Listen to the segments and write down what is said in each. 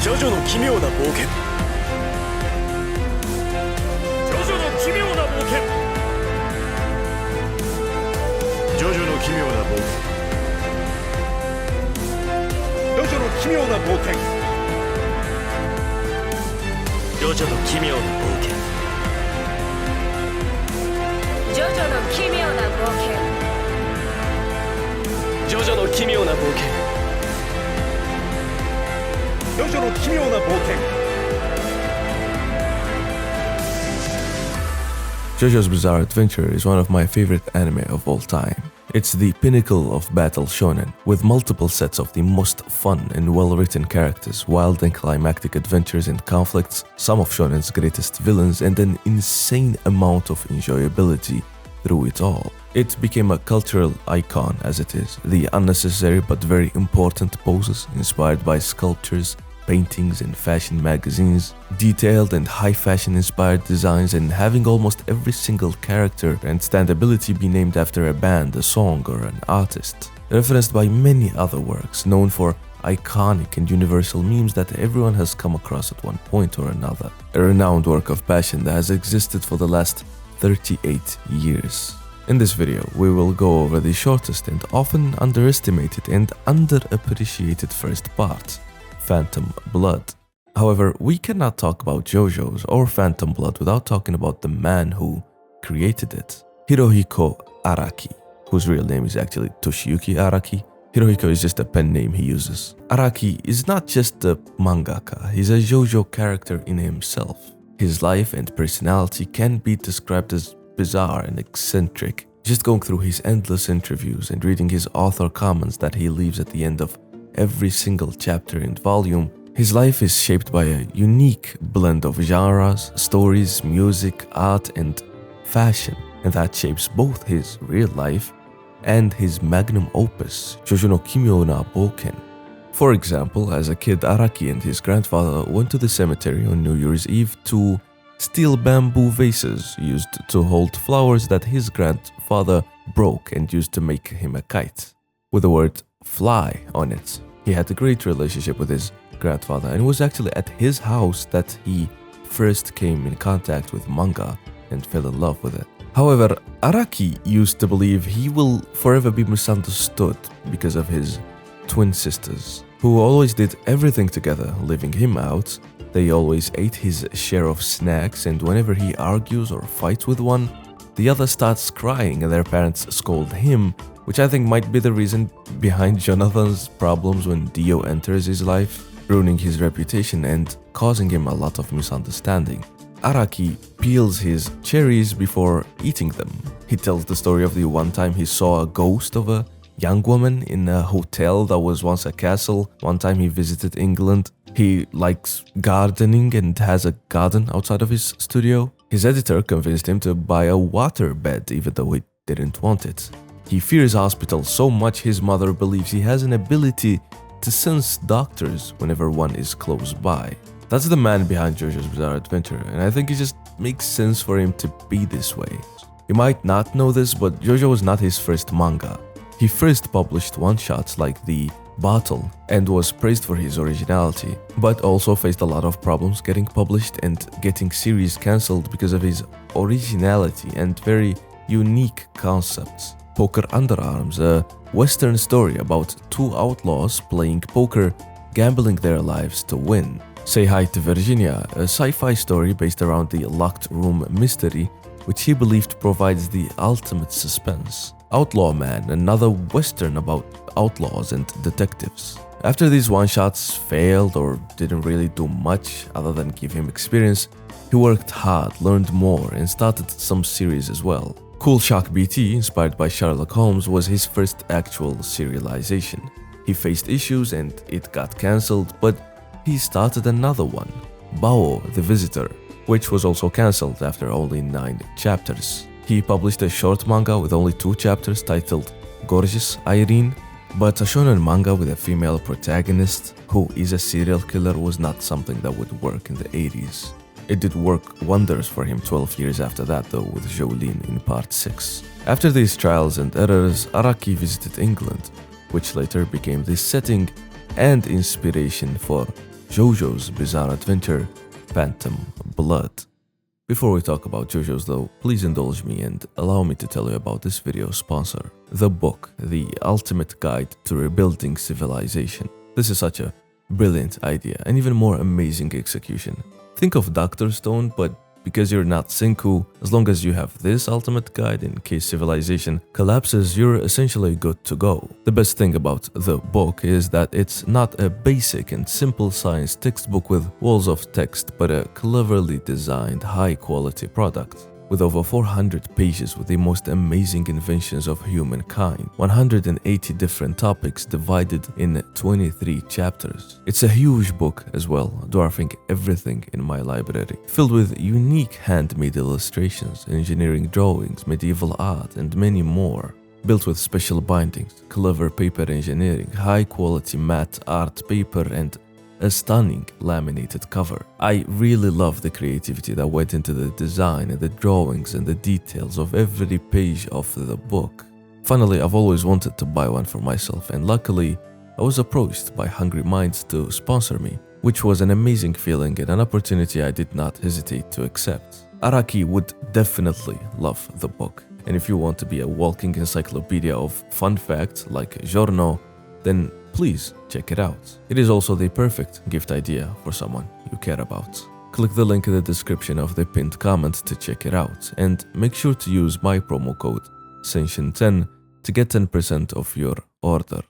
ジョジョの奇妙な冒険ジョジョの奇妙な冒険ジョジョの奇妙な冒険ジョジョの奇妙な冒険ジョジョの奇妙な冒険ジョジョの奇妙な冒険ジョジョの奇妙な冒険ジョジョの奇妙な冒険 JoJo's Bizarre Adventure is one of my favorite anime of all time. It's the pinnacle of battle shonen, with multiple sets of the most fun and well-written characters, wild and climactic adventures and conflicts, some of shonen's greatest villains, and an insane amount of enjoyability through it all. It became a cultural icon as it is, the unnecessary but very important poses inspired by sculptures, paintings and fashion magazines, detailed and high fashion inspired designs, and having almost every single character and standability be named after a band, a song or an artist, referenced by many other works, known for iconic and universal memes that everyone has come across at one point or another. A renowned work of passion that has existed for the last 38 years. In this video, we will go over the shortest and often underestimated and underappreciated first part, Phantom Blood. However, we cannot talk about JoJo's or Phantom Blood without talking about the man who created it, Hirohiko Araki, whose real name is actually Toshiyuki Araki. Hirohiko is just a pen name he uses. Araki is not just a mangaka, he's a JoJo character in himself. His life and personality can be described as bizarre and eccentric. Just going through his endless interviews and reading his author comments that he leaves at the end of every single chapter and volume, his life is shaped by a unique blend of genres, stories, music, art, and fashion, and that shapes both his real life and his magnum opus, Jojo no Kimyo na Boken. For example, as a kid, Araki and his grandfather went to the cemetery on New Year's Eve to steal bamboo vases used to hold flowers that his grandfather broke and used to make him a kite, with the word fly on it. He had a great relationship with his grandfather, and it was actually at his house that he first came in contact with manga and fell in love with it. However, Araki used to believe he will forever be misunderstood because of his twin sisters, who always did everything together, leaving him out. They always ate his share of snacks, and whenever he argues or fights with one, the other starts crying and their parents scold him, which I think might be the reason behind Jonathan's problems when Dio enters his life, ruining his reputation and causing him a lot of misunderstanding. Araki peels his cherries before eating them. He tells the story of the one time he saw a ghost of a young woman in a hotel that was once a castle. One time he visited England. He likes gardening and has a garden outside of his studio. His editor convinced him to buy a water bed even though he didn't want it. He fears hospitals so much his mother believes he has an ability to sense doctors whenever one is close by. That's the man behind JoJo's Bizarre Adventure, and I think it just makes sense for him to be this way. You might not know this, but JoJo was not his first manga. He first published one-shots like The Bottle and was praised for his originality, but also faced a lot of problems getting published and getting series cancelled because of his originality and very unique concepts. Poker Underarms, a Western story about two outlaws playing poker, gambling their lives to win. Say Hi to Virginia, a sci-fi story based around the locked room mystery, which he believed provides the ultimate suspense. Outlaw Man, another Western about outlaws and detectives. After these one-shots failed or didn't really do much other than give him experience, he worked hard, learned more, and started some series as well. Cool Shock BT, inspired by Sherlock Holmes, was his first actual serialization. He faced issues and it got cancelled, but he started another one, Bao the Visitor, which was also cancelled after only 9 chapters. He published a short manga with only 2 chapters titled Gorgeous Irene, but a shonen manga with a female protagonist who is a serial killer was not something that would work in the 80s. It did work wonders for him 12 years after that though, with Jolene in part 6. After these trials and errors, Araki visited England, which later became the setting and inspiration for JoJo's Bizarre Adventure, Phantom Blood. Before we talk about JoJo's though, please indulge me and allow me to tell you about this video's sponsor, the book, The Ultimate Guide to Rebuilding Civilization. This is such a brilliant idea and even more amazing execution. Think of Dr. Stone, but because you're not Senku, as long as you have this ultimate guide in case civilization collapses, you're essentially good to go. The best thing about the book is that it's not a basic and simple science textbook with walls of text, but a cleverly designed, high-quality product. With over 400 pages with the most amazing inventions of humankind, 180 different topics divided in 23 chapters. It's a huge book as well, dwarfing everything in my library, filled with unique handmade illustrations, engineering drawings, medieval art, and many more. Built with special bindings, clever paper engineering, high-quality matte art paper, and a stunning laminated cover. I really love the creativity that went into the design and the drawings and the details of every page of the book. Finally, I've always wanted to buy one for myself, and luckily, I was approached by Hungry Minds to sponsor me, which was an amazing feeling and an opportunity I did not hesitate to accept. Araki would definitely love the book, and if you want to be a walking encyclopedia of fun facts like Giorno, then please check it out. It is also the perfect gift idea for someone you care about. Click the link in the description of the pinned comment to check it out, and make sure to use my promo code Senshin10 to get 10% off your order.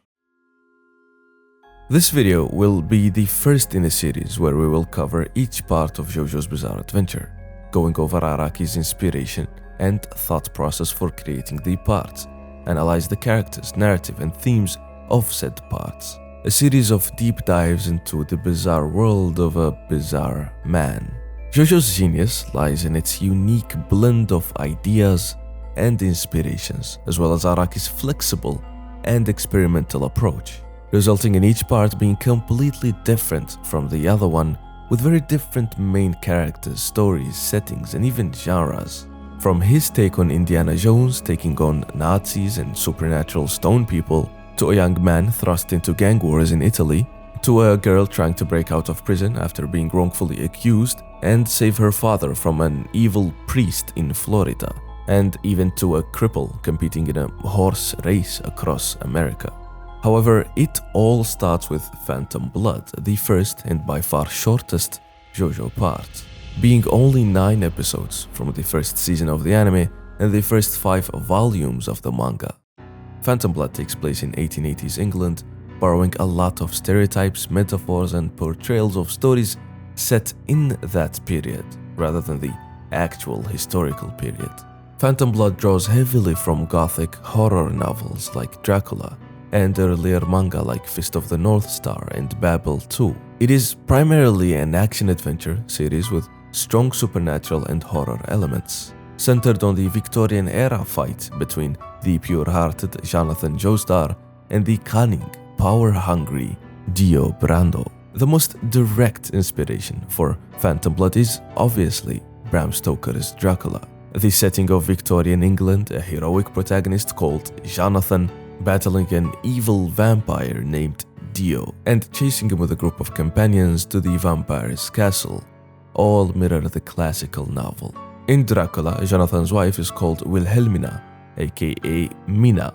This video will be the first in a series where we will cover each part of JoJo's Bizarre Adventure, going over Araki's inspiration and thought process for creating the parts, analyze the characters, narrative, and themes of said parts. A series of deep dives into the bizarre world of a bizarre man. JoJo's genius lies in its unique blend of ideas and inspirations, as well as Araki's flexible and experimental approach, resulting in each part being completely different from the other one, with very different main characters, stories, settings, and even genres. From his take on Indiana Jones taking on Nazis and supernatural stone people, to a young man thrust into gang wars in Italy, to a girl trying to break out of prison after being wrongfully accused and save her father from an evil priest in Florida, and even to a cripple competing in a horse race across America. However, it all starts with Phantom Blood, the first and by far shortest JoJo part, being only 9 episodes from the first season of the anime and the first 5 volumes of the manga. Phantom Blood takes place in 1880s England, borrowing a lot of stereotypes, metaphors, and portrayals of stories set in that period, rather than the actual historical period. Phantom Blood draws heavily from gothic horror novels like Dracula, and earlier manga like Fist of the North Star and Babel 2. It is primarily an action-adventure series with strong supernatural and horror elements, centered on the Victorian-era fight between the pure-hearted Jonathan Joestar and the cunning, power-hungry Dio Brando. The most direct inspiration for Phantom Blood is obviously Bram Stoker's Dracula. The setting of Victorian England, a heroic protagonist called Jonathan battling an evil vampire named Dio and chasing him with a group of companions to the vampire's castle, all mirror the classical novel. In Dracula, Jonathan's wife is called Wilhelmina, aka Mina,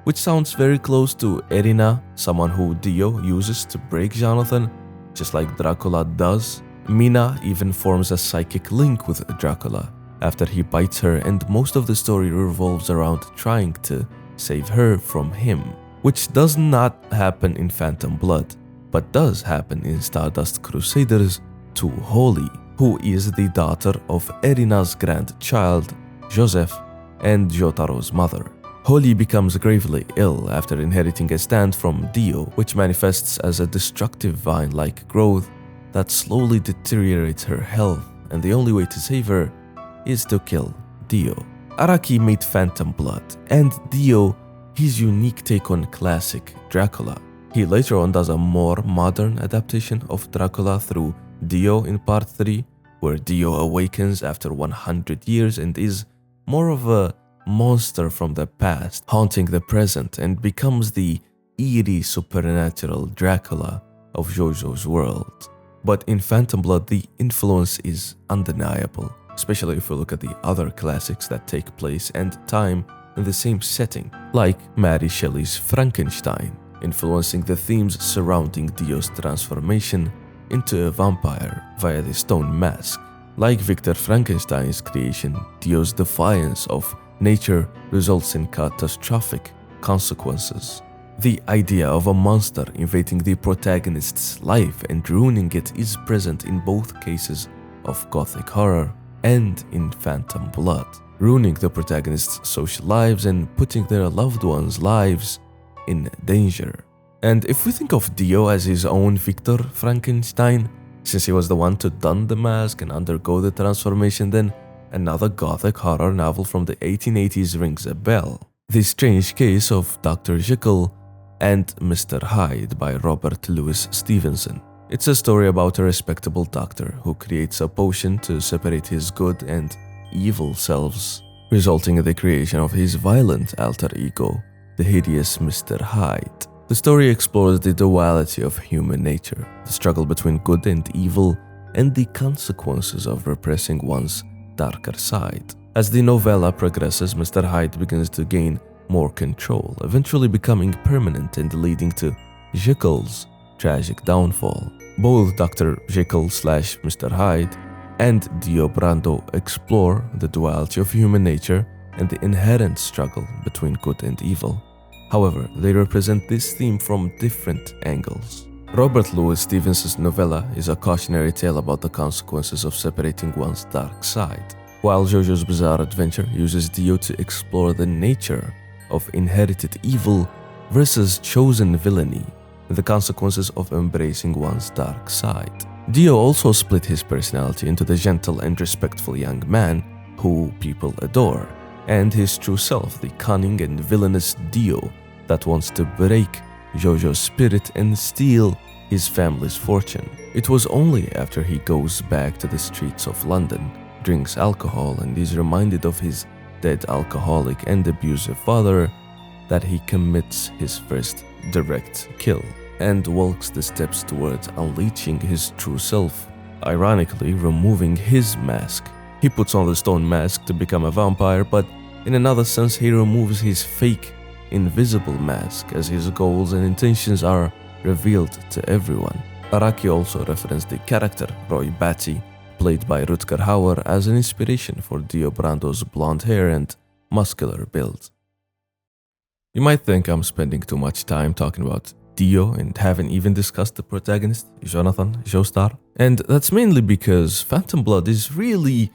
which sounds very close to Erina, someone who Dio uses to break Jonathan, just like Dracula does. Mina even forms a psychic link with Dracula after he bites her, and most of the story revolves around trying to save her from him, which does not happen in Phantom Blood, but does happen in Stardust Crusaders to Holy, who is the daughter of Erina's grandchild, Joseph, and Jotaro's mother. Holy becomes gravely ill after inheriting a stand from Dio, which manifests as a destructive vine-like growth that slowly deteriorates her health, and the only way to save her is to kill Dio. Araki made Phantom Blood, and Dio his unique take on classic Dracula. He later on does a more modern adaptation of Dracula through Dio in Part 3, where Dio awakens after 100 years and is more of a monster from the past, haunting the present, and becomes the eerie supernatural Dracula of JoJo's world. But in Phantom Blood, the influence is undeniable, especially if we look at the other classics that take place and time in the same setting, like Mary Shelley's Frankenstein, influencing the themes surrounding Dio's transformation into a vampire via the stone mask. Like Victor Frankenstein's creation, Dio's defiance of nature results in catastrophic consequences. The idea of a monster invading the protagonist's life and ruining it is present in both cases of gothic horror and in Phantom Blood, ruining the protagonist's social lives and putting their loved ones' lives in danger. And if we think of Dio as his own Victor Frankenstein, since he was the one to don the mask and undergo the transformation, then another gothic horror novel from the 1880s rings a bell. The Strange Case of Dr. Jekyll and Mr. Hyde by Robert Louis Stevenson. It's a story about a respectable doctor who creates a potion to separate his good and evil selves, resulting in the creation of his violent alter ego, the hideous Mr. Hyde. The story explores the duality of human nature, the struggle between good and evil, and the consequences of repressing one's darker side. As the novella progresses, Mr. Hyde begins to gain more control, eventually becoming permanent and leading to Jekyll's tragic downfall. Both Dr. Jekyll/Mr. Hyde and Dio Brando explore the duality of human nature and the inherent struggle between good and evil. However, they represent this theme from different angles. Robert Louis Stevenson's novella is a cautionary tale about the consequences of separating one's dark side, while Jojo's Bizarre Adventure uses Dio to explore the nature of inherited evil versus chosen villainy, the consequences of embracing one's dark side. Dio also split his personality into the gentle and respectful young man who people adore, and his true self, the cunning and villainous Dio that wants to break Jojo's spirit and steal his family's fortune. It was only after he goes back to the streets of London, drinks alcohol, and is reminded of his dead alcoholic and abusive father that he commits his first direct kill and walks the steps towards unleashing his true self, ironically removing his mask. He puts on the stone mask to become a vampire, but in another sense he removes his fake, invisible mask as his goals and intentions are revealed to everyone. Araki also referenced the character Roy Batty, played by Rutger Hauer, as an inspiration for Dio Brando's blonde hair and muscular build. You might think I'm spending too much time talking about Dio and haven't even discussed the protagonist, Jonathan Joestar. And that's mainly because Phantom Blood is really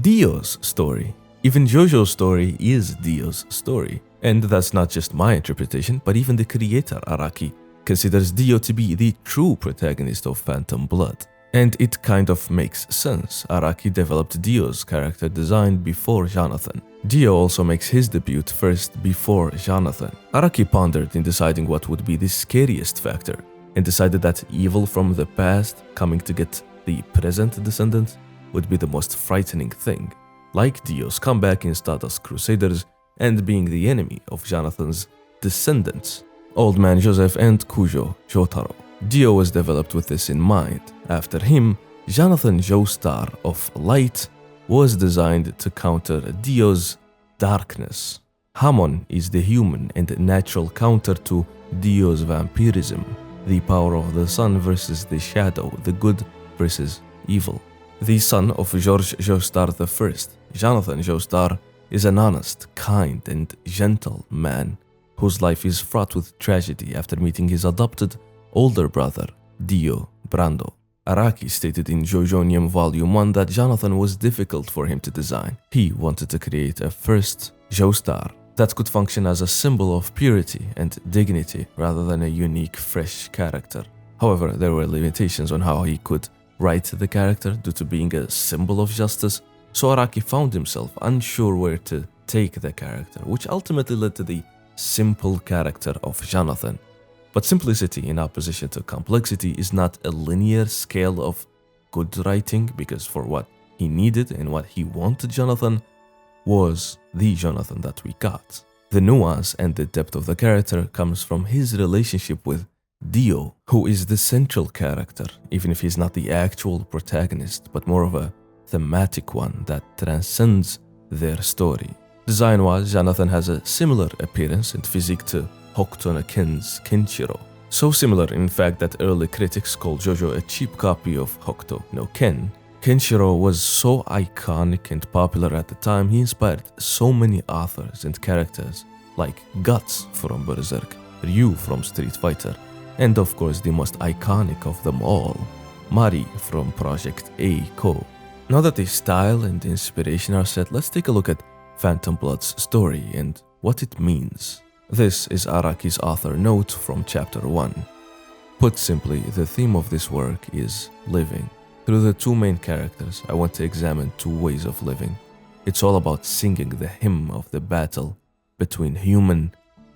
Dio's story. Even Jojo's story is Dio's story. And that's not just my interpretation, but even the creator Araki considers Dio to be the true protagonist of Phantom Blood. And it kind of makes sense. Araki developed Dio's character design before Jonathan. Dio also makes his debut first before Jonathan. Araki pondered in deciding what would be the scariest factor and decided that evil from the past coming to get the present descendant would be the most frightening thing, like Dio's comeback in Stardust Crusaders and being the enemy of Jonathan's descendants, Old Man Joseph and Kujo Jotaro. Dio was developed with this in mind. After him, Jonathan Joestar of Light was designed to counter Dio's darkness. Hamon is the human and natural counter to Dio's vampirism, the power of the sun versus the shadow, the good versus evil. The son of George Joestar I, Jonathan Joestar is an honest, kind, and gentle man whose life is fraught with tragedy after meeting his adopted older brother, Dio Brando. Araki stated in Jojonium Volume 1 that Jonathan was difficult for him to design. He wanted to create a first Joestar that could function as a symbol of purity and dignity rather than a unique, fresh character. However, there were limitations on how he could write the character due to being a symbol of justice, so Araki found himself unsure where to take the character, which ultimately led to the simple character of Jonathan. But simplicity in opposition to complexity is not a linear scale of good writing, because for what he needed and what he wanted, Jonathan was the Jonathan that we got. The nuance and the depth of the character comes from his relationship with Dio, who is the central character, even if he's not the actual protagonist, but more of a thematic one that transcends their story. Design-wise, Jonathan has a similar appearance and physique to Hokuto no Ken's Kenshiro. So similar, in fact, that early critics called Jojo a cheap copy of Hokuto no Ken. Kenshiro was so iconic and popular at the time, he inspired so many authors and characters, like Guts from Berserk, Ryu from Street Fighter, and of course the most iconic of them all, Mari from Project A-ko. Now that the style and the inspiration are set, let's take a look at Phantom Blood's story and what it means. This is Araki's author note from chapter 1. Put simply, the theme of this work is living. Through the two main characters, I want to examine two ways of living. It's all about singing the hymn of the battle between human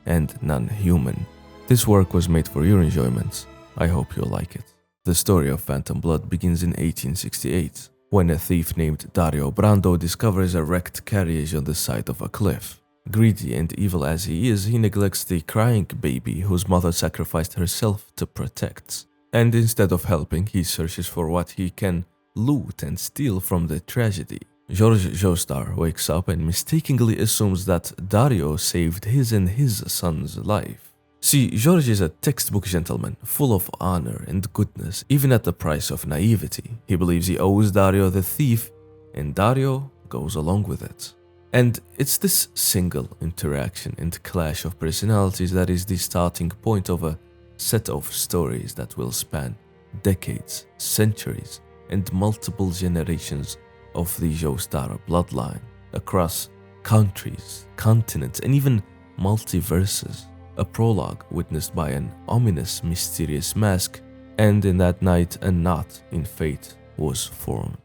and non-human. This work was made for your enjoyment. I hope you'll like it. The story of Phantom Blood begins in 1868, when a thief named Dio Brando discovers a wrecked carriage on the side of a cliff. Greedy and evil as he is, he neglects the crying baby whose mother sacrificed herself to protect. And instead of helping, he searches for what he can loot and steal from the tragedy. Joestar wakes up and mistakenly assumes that Dario saved his and his son's life. See, George is a textbook gentleman, full of honor and goodness, even at the price of naivety. He believes he owes Dario the thief, and Dario goes along with it. And it's this single interaction and clash of personalities that is the starting point of a set of stories that will span decades, centuries, and multiple generations of the Joestar bloodline across countries, continents, and even multiverses. A prologue witnessed by an ominous, mysterious mask, and in that night a knot in fate was formed.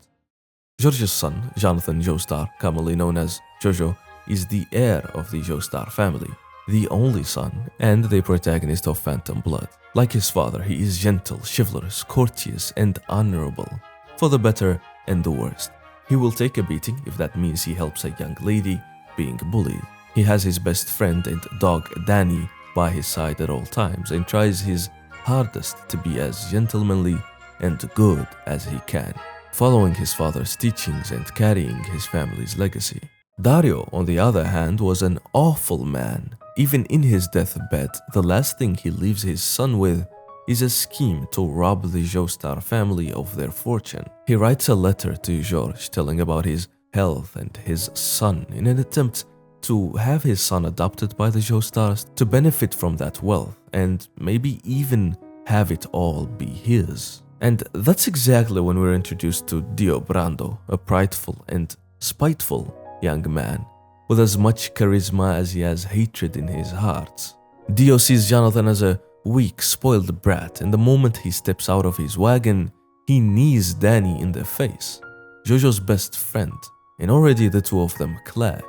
George's son, Jonathan Joestar, commonly known as Jojo, is the heir of the Joestar family, the only son and the protagonist of Phantom Blood. Like his father, he is gentle, chivalrous, courteous, and honorable, for the better and the worst. He will take a beating if that means he helps a young lady being bullied. He has his best friend and dog Danny by his side at all times and tries his hardest to be as gentlemanly and good as he can, following his father's teachings and carrying his family's legacy. Dario, on the other hand, was an awful man. Even in his deathbed, the last thing he leaves his son with is a scheme to rob the Joestar family of their fortune. He writes a letter to George telling about his health and his son in an attempt to have his son adopted by the Joestars to benefit from that wealth and maybe even have it all be his. And that's exactly when we're introduced to Dio Brando, a prideful and spiteful young man with as much charisma as he has hatred in his heart. Dio sees Jonathan as a weak, spoiled brat, and the moment he steps out of his wagon, he knees Danny in the face, Jojo's best friend, and already the two of them clash.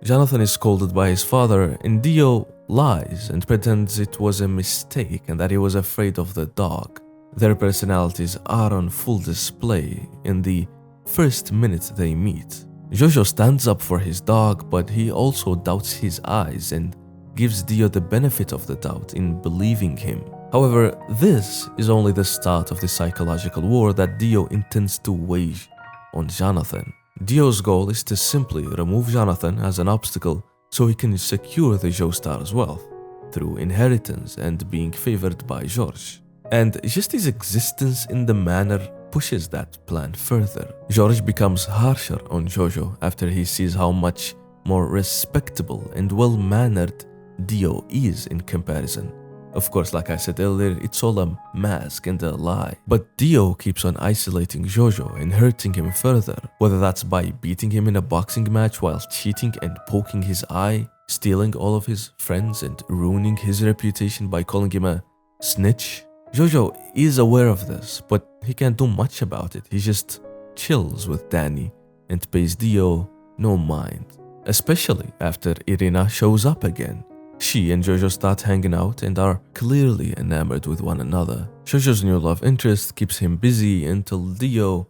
Jonathan is scolded by his father, and Dio lies and pretends it was a mistake and that he was afraid of the dog. Their personalities are on full display in the first minute they meet. Jojo stands up for his dog, but he also doubts his eyes and gives Dio the benefit of the doubt in believing him. However, this is only the start of the psychological war that Dio intends to wage on Jonathan. Dio's goal is to simply remove Jonathan as an obstacle so he can secure the Joestar's wealth through inheritance and being favored by George. And just his existence in the manor pushes that plan further. George becomes harsher on Jojo after he sees how much more respectable and well-mannered Dio is in comparison. Of course, like I said earlier, it's all a mask and a lie. But Dio keeps on isolating Jojo and hurting him further, whether that's by beating him in a boxing match while cheating and poking his eye, stealing all of his friends and ruining his reputation by calling him a snitch. Jojo is aware of this, but he can't do much about it. He just chills with Danny and pays Dio no mind, especially after Irina shows up again. She and Jojo start hanging out and are clearly enamored with one another. Jojo's new love interest keeps him busy until Dio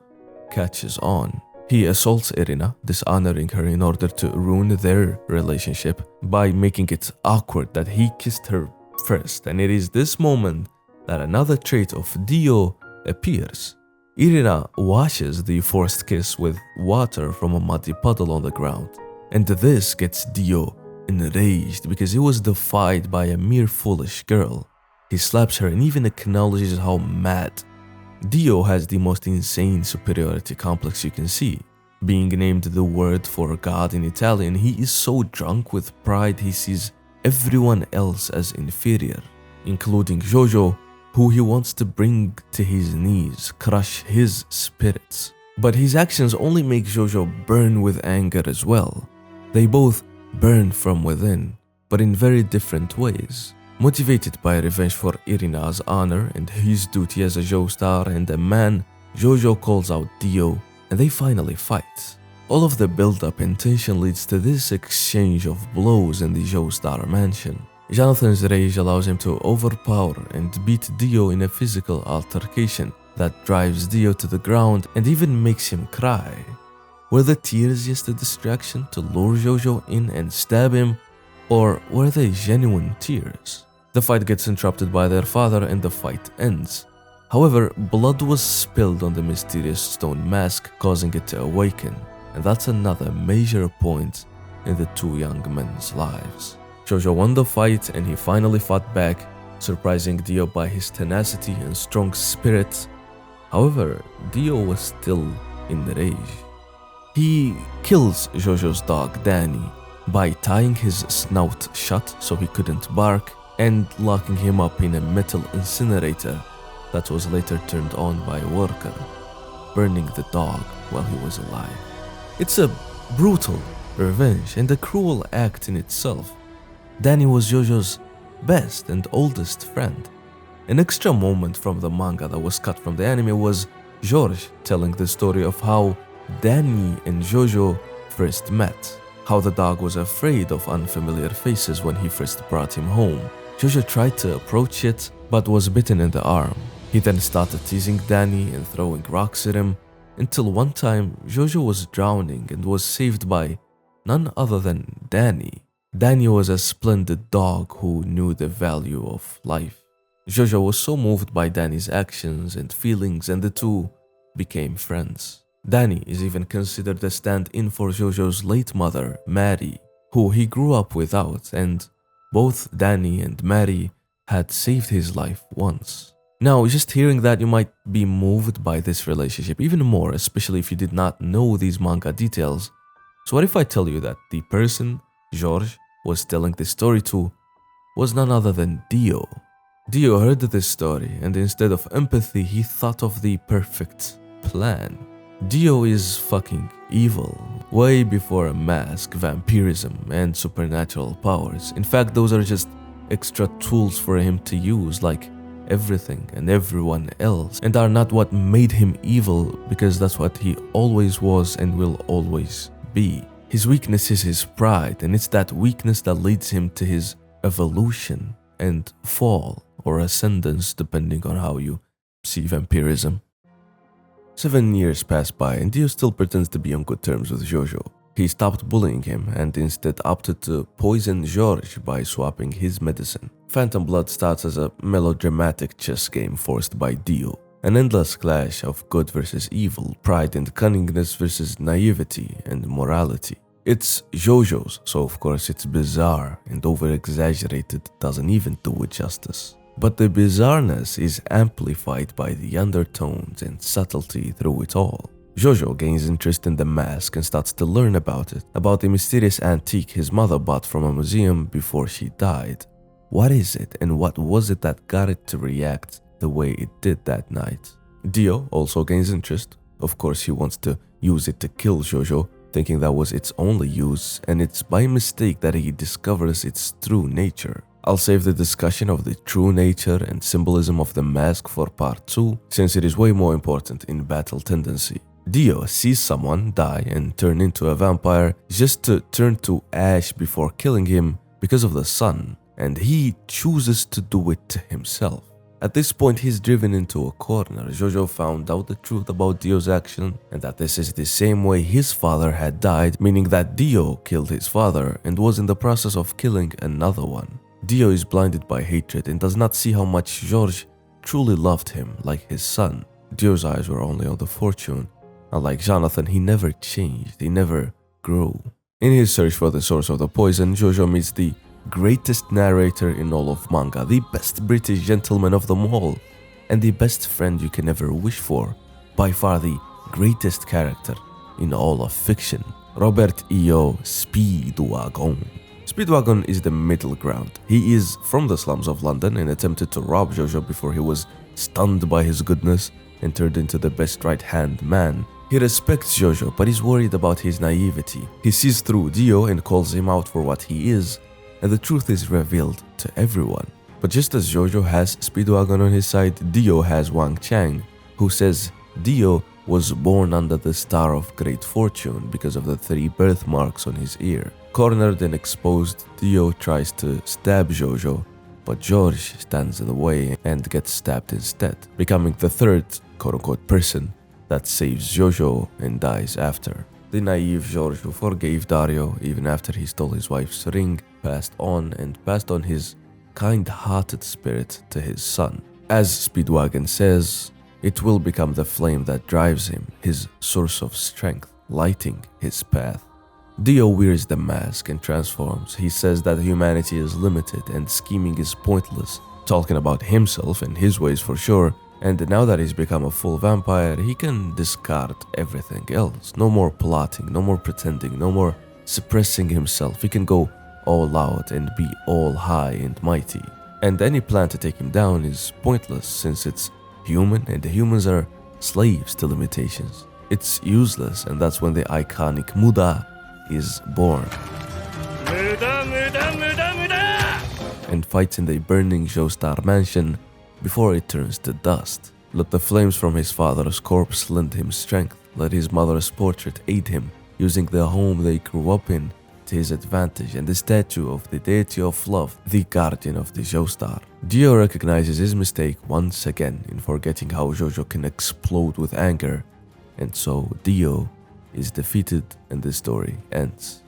catches on. He assaults Irina, dishonoring her in order to ruin their relationship by making it awkward that he kissed her first, and it is this moment that another trait of Dio appears. Irina washes the forced kiss with water from a muddy puddle on the ground, and this gets Dio enraged because he was defied by a mere foolish girl. He slaps her and even acknowledges how mad. Dio has the most insane superiority complex you can see. Being named the word for God in Italian, he is so drunk with pride he sees everyone else as inferior, including Jojo, who he wants to bring to his knees, crush his spirits. But his actions only make Jojo burn with anger as well. They both burn from within, but in very different ways. Motivated by revenge for Irina's honor and his duty as a Joestar and a man, Jojo calls out Dio, and they finally fight. All of the build-up and tension leads to this exchange of blows in the Joestar mansion. Jonathan's rage allows him to overpower and beat Dio in a physical altercation that drives Dio to the ground and even makes him cry. Were the tears just a distraction to lure Jojo in and stab him, or were they genuine tears? The fight gets interrupted by their father and the fight ends. However, blood was spilled on the mysterious stone mask, causing it to awaken, and that's another major point in the two young men's lives. Jojo won the fight and he finally fought back, surprising Dio by his tenacity and strong spirit. However, Dio was still in rage. He kills Jojo's dog Danny by tying his snout shut so he couldn't bark and locking him up in a metal incinerator that was later turned on by a worker, burning the dog while he was alive. It's a brutal revenge and a cruel act in itself. Danny was Jojo's best and oldest friend. An extra moment from the manga that was cut from the anime was George telling the story of how Danny and Jojo first met, how the dog was afraid of unfamiliar faces when he first brought him home. Jojo tried to approach it, but was bitten in the arm. He then started teasing Danny and throwing rocks at him, until one time Jojo was drowning and was saved by none other than Danny. Danny was a splendid dog who knew the value of life. Jojo was so moved by Danny's actions and feelings, and the two became friends. Danny is even considered a stand-in for Jojo's late mother, Mary, who he grew up without, and both Danny and Mary had saved his life once. Now, just hearing that, you might be moved by this relationship even more, especially if you did not know these manga details. So what if I tell you that the person George was telling this story to was none other than Dio? Dio heard this story, and instead of empathy, he thought of the perfect plan. Dio is fucking evil, way before a mask, vampirism, and supernatural powers. In fact, those are just extra tools for him to use, like everything and everyone else, and are not what made him evil, because that's what he always was and will always be. His weakness is his pride, and it's that weakness that leads him to his evolution and fall or ascendance, depending on how you see vampirism. 7 years pass by and Dio still pretends to be on good terms with Jojo. He stopped bullying him and instead opted to poison George by swapping his medicine. Phantom Blood starts as a melodramatic chess game forced by Dio. An endless clash of good versus evil, pride and cunningness versus naivety and morality. It's Jojo's, so of course it's bizarre and over-exaggerated, doesn't even do it justice. But the bizarreness is amplified by the undertones and subtlety through it all. Jojo gains interest in the mask and starts to learn about it, about the mysterious antique his mother bought from a museum before she died. What is it, and what was it that got it to react the way it did that night? Dio also gains interest. Of course, he wants to use it to kill Jojo, thinking that was its only use, and it's by mistake that he discovers its true nature. I'll save the discussion of the true nature and symbolism of the mask for part 2, since it is way more important in battle tendency. Dio sees someone die and turn into a vampire just to turn to ash before killing him because of the sun, and he chooses to do it to himself. At this point, he's driven into a corner. Jojo found out the truth about Dio's action, and that this is the same way his father had died, meaning that Dio killed his father and was in the process of killing another one. Dio is blinded by hatred and does not see how much George truly loved him like his son. Dio's eyes were only on the fortune. Unlike Jonathan, he never changed, he never grew. In his search for the source of the poison, Jojo meets the greatest narrator in all of manga, the best British gentleman of them all, and the best friend you can ever wish for, by far the greatest character in all of fiction, Robert E.O. Speedwagon. Speedwagon is the middle ground. He is from the slums of London and attempted to rob Jojo before he was stunned by his goodness and turned into the best right-hand man. He respects Jojo, but is worried about his naivety. He sees through Dio and calls him out for what he is, and the truth is revealed to everyone. But just as Jojo has Speedwagon on his side, Dio has Wang Chang, who says Dio was born under the star of great fortune because of the 3 birthmarks on his ear. Cornered and exposed, Dio tries to stab Jojo, but George stands in the way and gets stabbed instead, becoming the third quote-unquote person that saves Jojo and dies after. The naive George, who forgave Dario even after he stole his wife's ring, passed on his kind-hearted spirit to his son. As Speedwagon says, it will become the flame that drives him, his source of strength, lighting his path. Dio wears the mask and transforms. He says that humanity is limited and scheming is pointless, talking about himself and his ways for sure, and now that he's become a full vampire, he can discard everything else. No more plotting, no more pretending, no more suppressing himself. He can go all out and be all high and mighty. And any plan to take him down is pointless since it's human and the humans are slaves to limitations. It's useless, and that's when the iconic Muda is born and fights in the burning Joestar mansion before it turns to dust. Let the flames from his father's corpse lend him strength. Let his mother's portrait aid him, using the home they grew up in to his advantage, and the statue of the deity of love, the guardian of the Joestar. Dio recognizes his mistake once again in forgetting how Jojo can explode with anger, and so Dio is defeated and the story ends.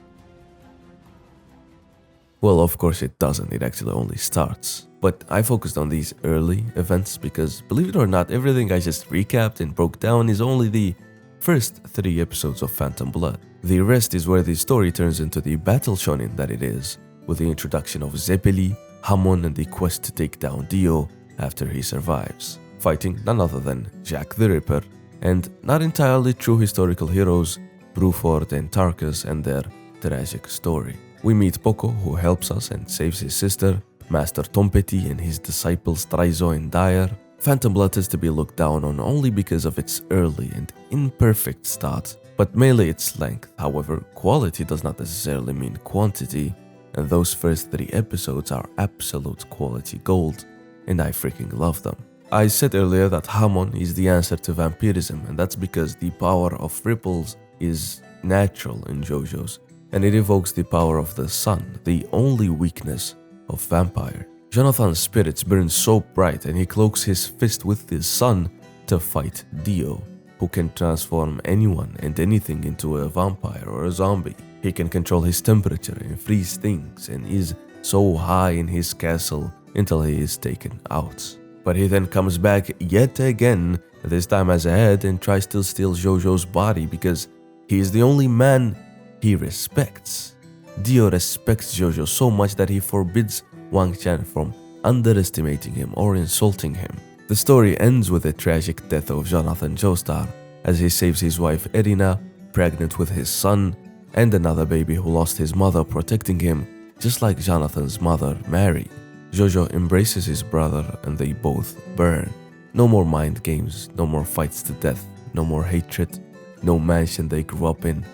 Well, of course it doesn't, it actually only starts. But I focused on these early events because, believe it or not, everything I just recapped and broke down is only the first 3 episodes of Phantom Blood. The rest is where the story turns into the battle shonen that it is, with the introduction of Zeppeli, Hamon, and the quest to take down Dio after he survives, fighting none other than Jack the Ripper, and not entirely true historical heroes, Bruford and Tarkus and their tragic story. We meet Poco, who helps us and saves his sister, Master Tompeti and his disciples Traizo and Dyer. Phantom Blood is to be looked down on only because of its early and imperfect start, but mainly its length. However, quality does not necessarily mean quantity, and those first 3 episodes are absolute quality gold, and I freaking love them. I said earlier that Hamon is the answer to vampirism, and that's because the power of ripples is natural in JoJo's, and it evokes the power of the sun, the only weakness of vampire. Jonathan's spirits burn so bright, and he cloaks his fist with the sun to fight Dio, who can transform anyone and anything into a vampire or a zombie. He can control his temperature and freeze things, and is so high in his castle until he is taken out. But he then comes back yet again, this time as a head, and tries to steal Jojo's body because he is the only man he respects. Dio respects Jojo so much that he forbids Wang Chan from underestimating him or insulting him. The story ends with the tragic death of Jonathan Joestar as he saves his wife Erina, pregnant with his son, and another baby who lost his mother protecting him, just like Jonathan's mother, Mary. Jojo embraces his brother and they both burn. No more mind games, no more fights to death, no more hatred, no mansion they grew up in,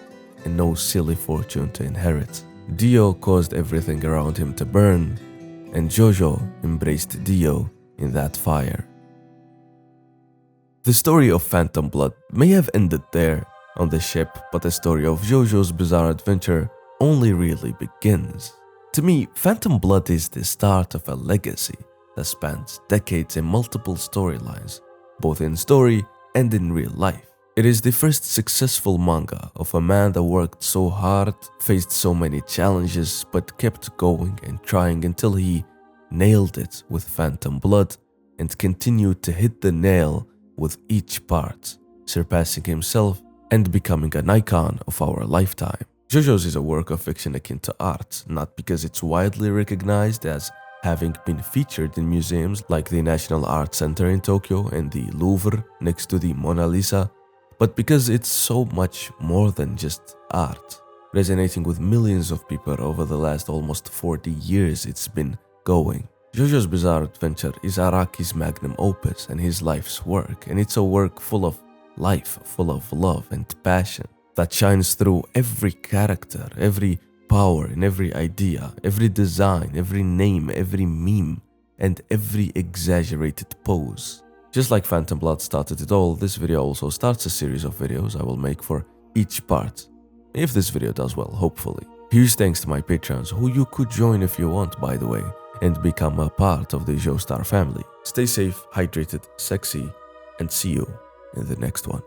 and no silly fortune to inherit. Dio caused everything around him to burn, and Jojo embraced Dio in that fire. The story of Phantom Blood may have ended there on the ship, but the story of Jojo's bizarre adventure only really begins. To me, Phantom Blood is the start of a legacy that spans decades and multiple storylines, both in story and in real life. It is the first successful manga of a man that worked so hard, faced so many challenges, but kept going and trying until he nailed it with Phantom Blood and continued to hit the nail with each part, surpassing himself and becoming an icon of our lifetime. JoJo's is a work of fiction akin to art, not because it's widely recognized as having been featured in museums like the National Art Center in Tokyo and the Louvre next to the Mona Lisa, but because it's so much more than just art, resonating with millions of people over the last almost 40 years it's been going. JoJo's Bizarre Adventure is Araki's magnum opus and his life's work, and it's a work full of life, full of love and passion that shines through every character, every power in every idea, every design, every name, every meme, and every exaggerated pose. Just like Phantom Blood started it all, this video also starts a series of videos I will make for each part, if this video does well, hopefully. Huge thanks to my patrons, who you could join if you want, by the way, and become a part of the Joestar family. Stay safe, hydrated, sexy, and see you in the next one.